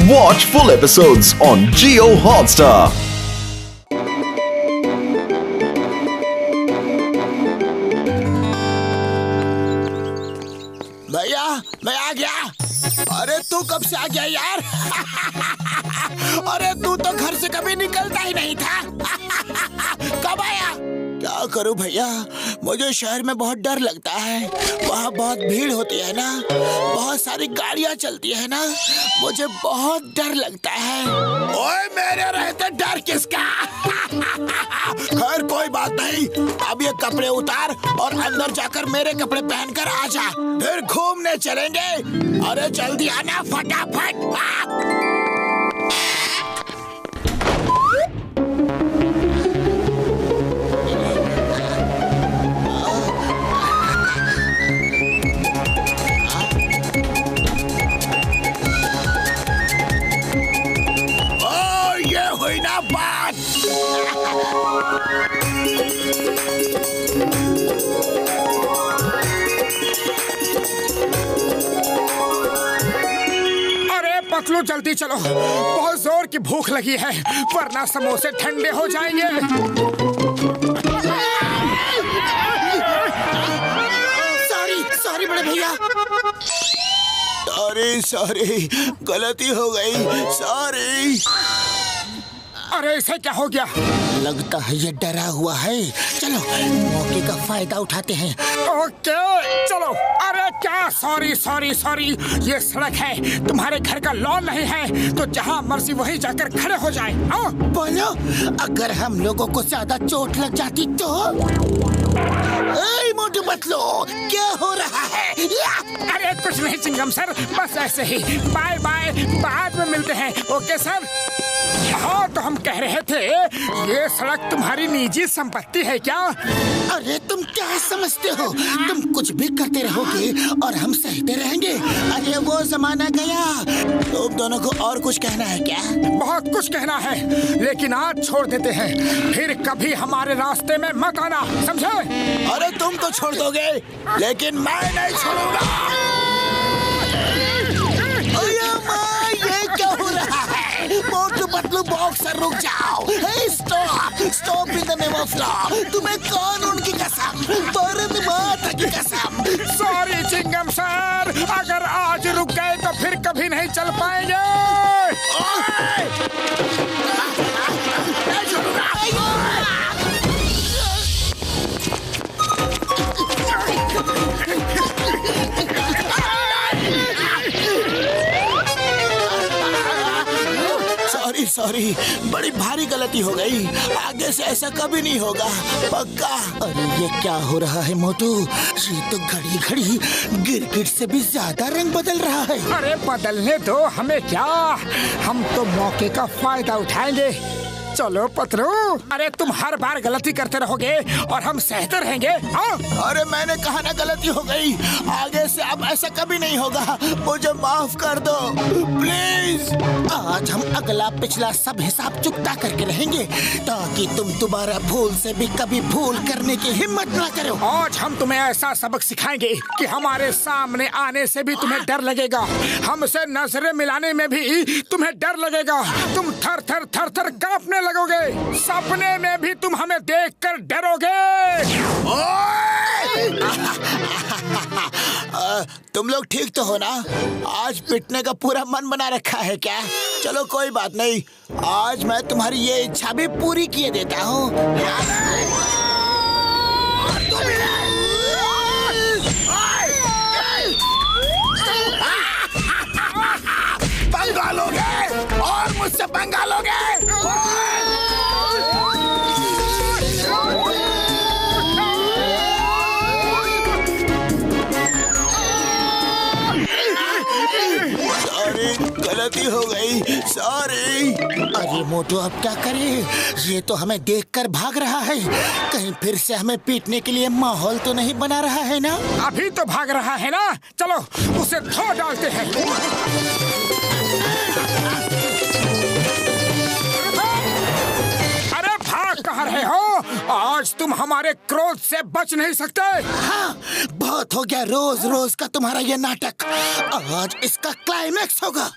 Watch full episodes on Jio Hotstar. भैया मैं आ गया। अरे तू कब से आ गया यार? अरे तू तो घर से कभी निकलता ही नहीं था। कब आया? क्या करूं भैया, मुझे शहर में बहुत डर लगता है। वहाँ बहुत भीड़ होती है ना, बहुत सारी गाड़ियाँ चलती है ना, मुझे बहुत डर लगता है। ओए मेरे रहते डर किसका? खैर कोई बात नहीं, अब ये कपड़े उतार और अंदर जाकर मेरे कपड़े पहनकर आ जा, फिर घूमने चलेंगे। अरे जल्दी आना फटाफट। पतलू जल्दी चलो, बहुत जोर की भूख लगी है, वरना समोसे ठंडे हो जाएंगे। सॉरी बड़े भैया। सॉरी, गलती हो गई, सॉरी। अरे इसे क्या हो गया? लगता है ये डरा हुआ है। चलो मौके का फायदा उठाते हैं। ओके चलो। अरे क्या सॉरी, ये सड़क है, तुम्हारे घर का लॉन नहीं है, तो जहाँ मर्जी वहीं जाकर खड़े हो जाए। बोलो, अगर हम लोगों को ज्यादा चोट लग जाती तो? मोटू पतलू, क्या हो रहा है? अरे कुछ नहीं चिंगम सर, बस ऐसे ही। बाय बाय, बाद में मिलते हैं। Okay sir. हाँ तो हम कह रहे थे, ये सड़क तुम्हारी निजी संपत्ति है क्या? अरे तुम क्या समझते हो, तुम कुछ भी करते रहोगे और हम सहते रहेंगे। अरे वो जमाना गया। तुम दोनों को और कुछ कहना है क्या? बहुत कुछ कहना है, लेकिन आज छोड़ देते हैं, फिर कभी हमारे रास्ते में मत आना, समझे? अरे तुम तो छोड़ दोगे, लेकिन मैं नहीं छोड़ूंगा। ये क्या हो रहा है? मोटू पतलू बॉक्सर रुक जाओ। Stop in the name of law. तुम्हें कानून की कसम, भारत माता की कसम। सॉरी चिंगम सर, अगर आज रुक गए तो फिर कभी नहीं चल पाएंगे। सॉरी, बड़ी भारी गलती हो गई, आगे से ऐसा कभी नहीं होगा, पक्का। अरे ये क्या हो रहा है मोटू, ये तो घड़ी घड़ी गिरगिट से भी ज्यादा रंग बदल रहा है। अरे बदलने दो, हमें क्या, हम तो मौके का फायदा उठाएंगे। चलो पतलू। अरे तुम हर बार गलती करते रहोगे और हम सहते रहेंगे। अरे मैंने कहा ना गलती हो गई, आगे से अब ऐसा कभी नहीं होगा, मुझे माफ कर दो प्लीज। आज हम अगला पिछला सब हिसाब चुकता करके रहेंगे, ताकि तुम दोबारा भूल से भी कभी भूल करने की हिम्मत ना करो। आज हम तुम्हें ऐसा सबक सिखाएंगे कि हमारे सामने आने से भी तुम्हें डर लगेगा, हमसे नजरें मिलाने में भी तुम्हें डर लगेगा, तुम थर थर कांपने लगोगे, सपने में भी तुम हमें देखकर डरोगे। तुम लोग ठीक तो हो ना? आज पिटने का पूरा मन बना रखा है क्या? चलो कोई बात नहीं, आज मैं तुम्हारी ये इच्छा भी पूरी किए देता हूँ। पंगा लोगे और मुझसे पंगा लोगे। गलती हो गई, सॉरी। अरे मोटू अब क्या करें, ये तो हमें देखकर भाग रहा है, कहीं फिर से हमें पीटने के लिए माहौल तो नहीं बना रहा है ना? अभी तो भाग रहा है ना, चलो उसे धो डालते हैं। अरे भाग कहाँ रहे हो? आज तुम हमारे क्रोध से बच नहीं सकते। हाँ, बहुत हो गया रोज रोज का तुम्हारा ये नाटक, आज इसका क्लाइमैक्स होगा।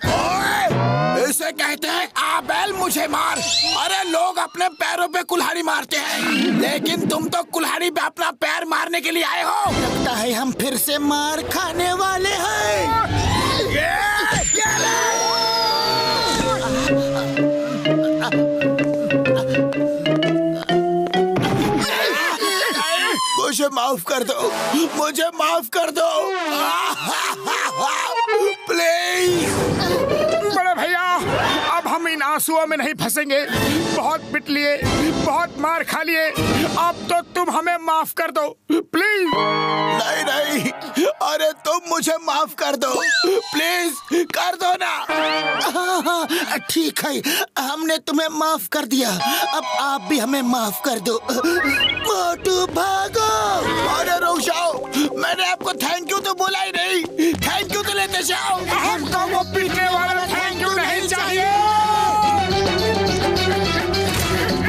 इसे कहते हैं आबेल मुझे मार। अरे लोग अपने पैरों पे कुल्हाड़ी मारते हैं, लेकिन तुम तो कुल्हाड़ी पे अपना पैर मारने के लिए आए हो। लगता है हम फिर से मार खाने वाले हैं। मुझे माफ कर दो, मुझे माफ कर दो प्लीज। बड़े भैया, अब हम इन आंसुओं में नहीं फंसेंगे। बहुत पिट लिए, बहुत मार खा लिए, अब तो तुम हमें माफ कर दो प्लीज। नहीं नहीं, अरे तुम मुझे माफ कर दो प्लीज, कर दो ना। ठीक है, हमने तुम्हें माफ कर दिया, अब आप भी हमें माफ कर दो। मोटू भागो। अरे रुक जाओ, मैंने आपको थैंक यू तो बोला ही नहीं। थैंक यू तो लेते जाओ। हमको वो पीटने वाला थैंक यू नहीं चाहिए।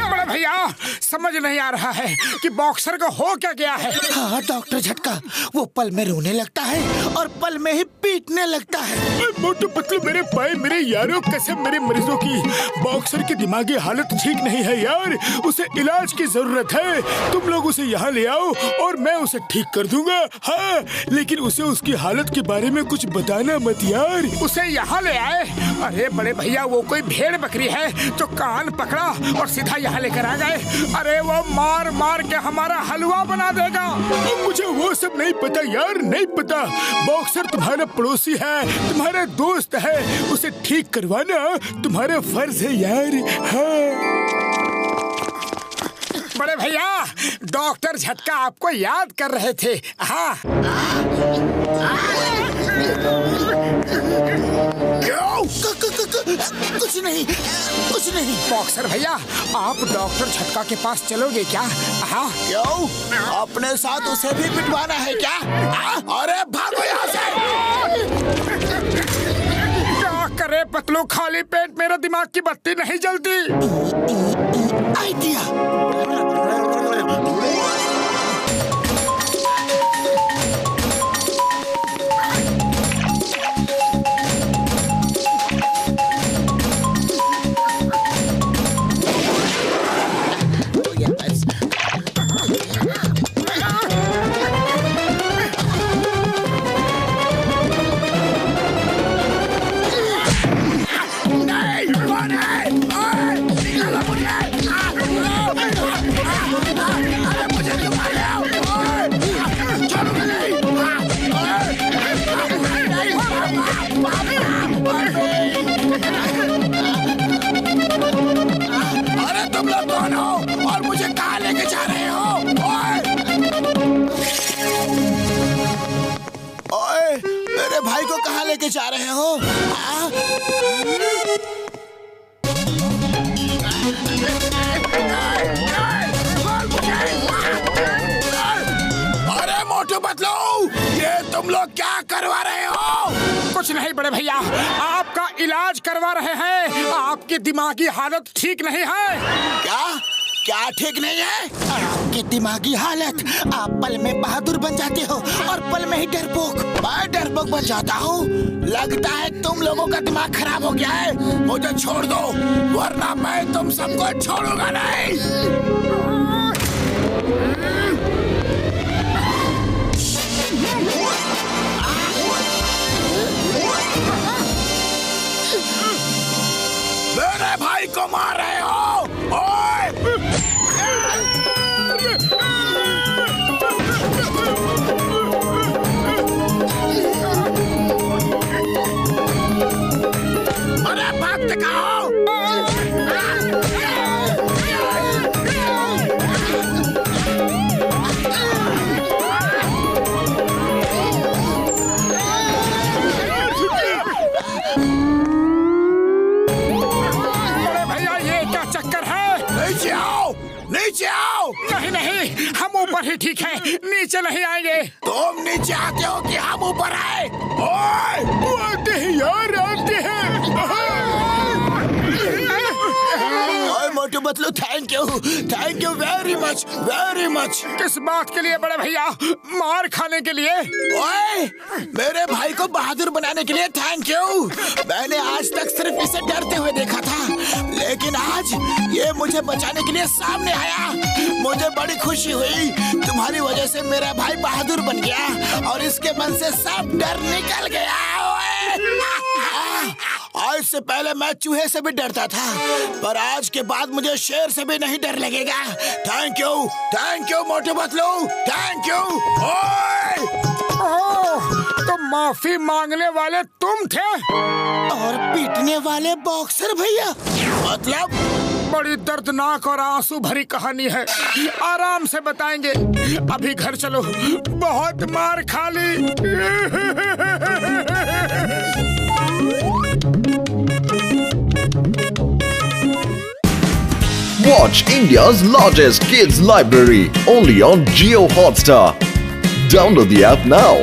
बड़े भैया, समझ नहीं आ रहा है कि बॉक्सर को हो क्या गया है। हाँ डॉक्टर झटका, वो पल में रोने लगता है और पल में ही पीटने लगता है। मोटू पतलू मेरे भाई, मेरे यारों, कसम मेरे मरीजों की, बॉक्सर की दिमागी हालत ठीक नहीं है यार, उसे इलाज की जरूरत है। तुम लोग उसे यहाँ ले आओ और मैं उसे ठीक कर दूंगा। हाँ, लेकिन उसे उसकी हालत के बारे में कुछ बताना मत यार। उसे यहाँ ले आए? अरे बड़े भैया, वो कोई भेड़ बकरी है जो कान पकड़ा और सीधा यहाँ लेकर आ गए। अरे वो मार मार के हमारा हलवा बना देगा। मुझे वो सब नहीं पता यार, नहीं पता। बॉक्सर तुम्हारा पड़ोसी है, तुम्हारा दोस्त है, उसे ठीक करवाना तुम्हारा फर्ज है यार। हाँ। बड़े भैया, डॉक्टर झटका आपको याद कर रहे थे। हाँ। कुछ नहीं, कुछ नहीं। बॉक्सर भैया, आप डॉक्टर झटका के पास चलोगे क्या? हाँ। क्यों? अपने साथ उसे भी पिटवाना है क्या? अरे भागो यहाँ से। क्या करे पतलू, खाली पेट मेरा दिमाग की बत्ती नहीं जलती। आइडिया। भाई को कहाँ लेके जा रहे हो? अरे मोटू पतलू, ये तुम लोग क्या करवा रहे हो? कुछ नहीं बड़े भैया, आपका इलाज करवा रहे हैं। आपकी दिमागी हालत ठीक नहीं है। क्या ठीक नहीं है? आपकी दिमागी हालत, आप पल में बहादुर बन जाते हो और पल में ही डरपोक। मैं डरपोक बन जाता हूँ? लगता है तुम लोगों का दिमाग खराब हो गया है। मुझे छोड़ दो, वरना मैं तुम सबको छोड़ूंगा नहीं। मेरे भाई को मार रहे हो? ओए! अरे भाग दिखाओ! नीचे आओ। नहीं नहीं, हम ऊपर ही ठीक है, नीचे नहीं आएंगे। तुम नीचे आते हो कि हम ऊपर आए? आते हैं यार, आते हैं। Motu Patlu, thank you very much, very much. किस बात के लिए बड़े भैया? मार खाने के लिए? ओए, मेरे भाई को बहादुर बनाने के लिए थैंक यू। मैंने आज तक सिर्फ इसे डरते हुए देखा था, लेकिन आज ये मुझे बचाने के लिए सामने आया। मुझे बड़ी खुशी हुई। तुम्हारी वजह से मेरा भाई बहादुर बन गया और इसके मन से सब डर निकल गया। आज से पहले मैं चूहे से भी डरता था, पर आज के बाद मुझे शेर से भी नहीं डर लगेगा। Thank you Motu Patlu, thank you. तो माफी मांगने वाले तुम थे और पीटने वाले बॉक्सर भैया? मतलब बड़ी दर्दनाक और आंसू भरी कहानी है, आराम से बताएंगे। अभी घर चलो, बहुत मार खा ली। Watch India's largest kids library only on Jio Hotstar. Download the app now.